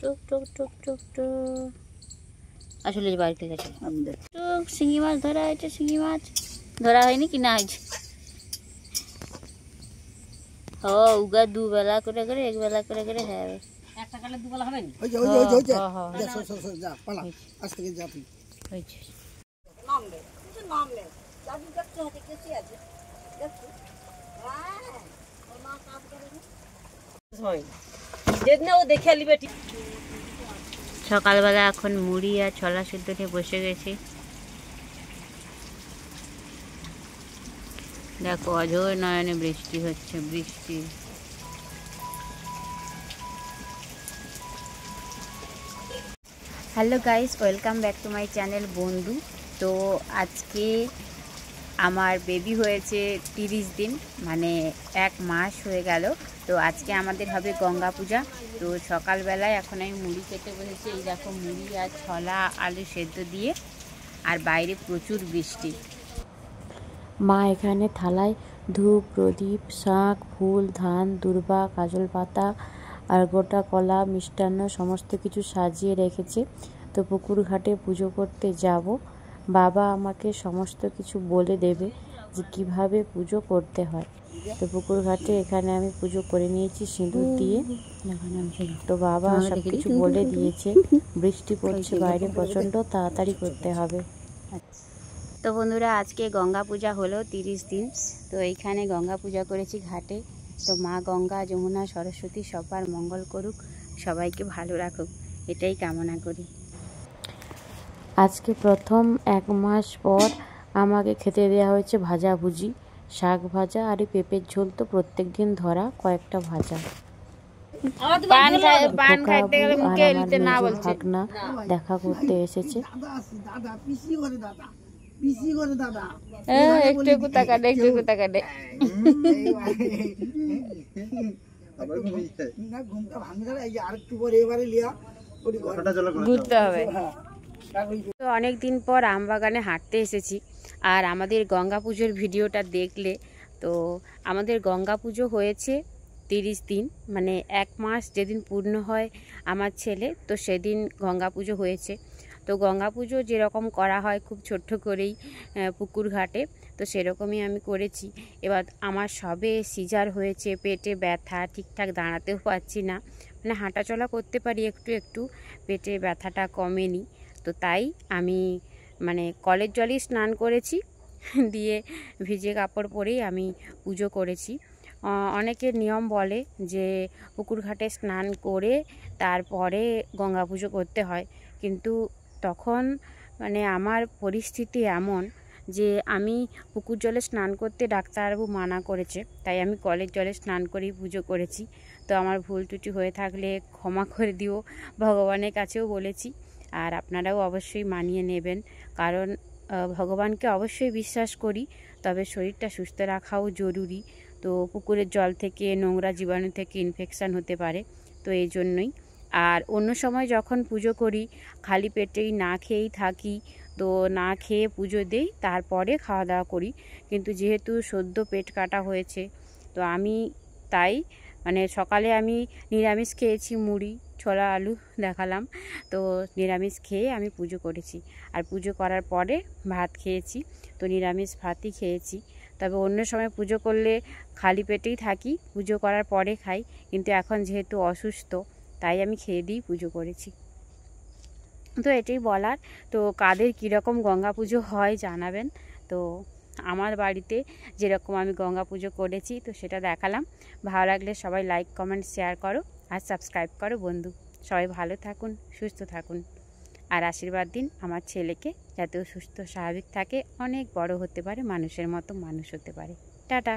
টুক টুক টুক টুক টুক। আসলে বাড়িতে গেছে টুক শিঙি মাছ ধরা হয়েছে। শিঙি মাছ ধরা হয়নি, কিনা হয়েছে। ও উগা দুবেলা করে করে একবেলা করে করে হ্যাঁ একটা কালে দুবেলা হবে না। ওই যে ওই যে ওই যে যা সর সর সর যা পালা আজ থেকে যা তুই হইছে নাম নে কিছু নাম নে যাবি দেখতে হাতে কেসি আছে দেখো হ্যাঁ ওর মা কাজ করে না হয় যেদিনে ও দেখে লিবে। সকালবেলা এখন মুড়ি আর ছোলা সিদ্ধ নিয়ে বসে গেছি। দেখো অঝোর নয়নে বৃষ্টি হচ্ছে, বৃষ্টি। Hello guys, welcome back to my channel বন্ধু। তো আজকে আমার বেবি হয়েছে 30 দিন, মানে 1 মাস হয়ে গেল। তো আজকে আমাদের হবে গঙ্গা পূজা। তো সকালবেলায় এখন আমি মুড়ি খেতে বসেছি। এই দেখো মুড়ি আর ছোলা আলু সেদ্ধ দিয়ে, আর বাইরে প্রচুর বৃষ্টি। মা এখানে থালায় ধূপ, প্রদীপ, শাঁখ, ফুল, ধান, দূর্বা, কাজল পাতা আর গোটা কলা, মিষ্টান্ন সমস্ত কিছু সাজিয়ে রেখেছে। তো পুকুর ঘাটে পুজো করতে যাব। বাবা আমাকে সমস্ত কিছু বলে দেবে যে কিভাবে পুজো করতে হয়। তো পুকুর ঘাটে এখানে আমি পুজো করে নিয়েছি সিঁদুর দিয়ে। তো বাবা সব কিছু বলে দিয়েছে। বৃষ্টি পড়ছে বাইরে প্রচণ্ড, তাড়াতাড়ি করতে হবে। তো বন্ধুরা, আজকে গঙ্গা পূজা হলো 30 দিন। তো এইখানে গঙ্গা পূজা করেছি ঘাটে। তো মা গঙ্গা, যমুনা, সরস্বতী সবার মঙ্গল করুক, সবাইকে ভালো রাখুক, এটাই কামনা করি। আজকে প্রথম 1 মাস পর আমাকে খেতে দেওয়া হয়েছে ভাজাভুজি, শাক ভাজা আর পেঁপের ঝোল। তো প্রত্যেক দিন ধরা কয়েকটা ভাজা। ভাগনা দেখা করতে এসেছে। ঘুরতে হবে। তো অনেকদিন পর আমবাগানে হাঁটতে এসেছি। আর আমাদের গঙ্গা পুজোর ভিডিওটা দেখলে, তো আমাদের গঙ্গা পুজো হয়েছে 30 দিন, মানে 1 মাস যেদিন পূর্ণ হয় আমার ছেলে, তো সেদিন গঙ্গা পুজো হয়েছে। তো গঙ্গা পুজো যেরকম করা হয় খুব ছোট্ট করেই পুকুর ঘাটে, তো সেরকমই আমি করেছি। এবার আমার সবে সিজার হয়েছে, পেটে ব্যথা, ঠিকঠাক দাঁড়াতেও পারছি না, মানে হাঁটাচলা করতে পারি একটু একটু, পেটে ব্যথাটা কমেনি। তো তাই আমি মানে কলের জলেই স্নান করেছি, দিয়ে ভিজে কাপড় পরেই আমি পুজো করেছি। অনেকের নিয়ম বলে যে পুকুর ঘাটে স্নান করে তারপরে গঙ্গা পুজো করতে হয়, কিন্তু তখন মানে আমার পরিস্থিতি এমন যে আমি পুকুর জলে স্নান করতে ডাক্তারবাবু মানা করেছে, তাই আমি কলের জলে স্নান করেই পুজো করেছি। তো আমার ভুল ত্রুটি হয়ে থাকলে ক্ষমা করে দিও, ভগবানের কাছেও বলেছি। আর আপনারাও অবশ্যই মানিয়ে নেবেন, কারণ ভগবানকে অবশ্যই বিশ্বাস করি, তবে শরীরটা সুস্থ রাখাও জরুরি। তো পুকুরের জল থেকে নোংরা জীবাণু থেকে ইনফেকশান হতে পারে, তো এই জন্যই। আর অন্য সময় যখন পুজো করি খালি পেটেই না খেয়েই থাকি, তো না খেয়ে পুজো দেই, তারপরে খাওয়া দাওয়া করি। কিন্তু যেহেতু সদ্য পেট কাটা হয়েছে, তো আমি তাই মানে সকালে আমি নিরামিষ খেয়েছি, মুড়ি ছোলা আলু দেখালাম, তো নিরামিষ খেয়ে আমি পুজো করেছি। আর পুজো করার পরে ভাত খেয়েছি, তো নিরামিষ ভাতই খেয়েছি। তবে অন্য সময় পুজো করলে খালি পেটেই থাকি, পুজো করার পরে খাই, কিন্তু এখন যেহেতু অসুস্থ তাই আমি খেয়ে দিয়েই পুজো করেছি। তো এটাই বলার। তো কাদের কীরকম গঙ্গা পুজো হয় জানাবেন। তো আমার বাড়িতে যেরকম আমি গঙ্গা পুজো করেছি, তো সেটা দেখালাম। ভালো লাগলে সবাই লাইক, কমেন্ট, শেয়ার করো আর সাবস্ক্রাইব করো বন্ধু। সবাই ভালো থাকুন, সুস্থ থাকুন, আর আশীর্বাদ দিন আমার ছেলেকে, যাতে ও সুস্থ স্বাভাবিক থাকে, অনেক বড় হতে পারে, মানুষের মতো মানুষ হতে পারে। টাটা।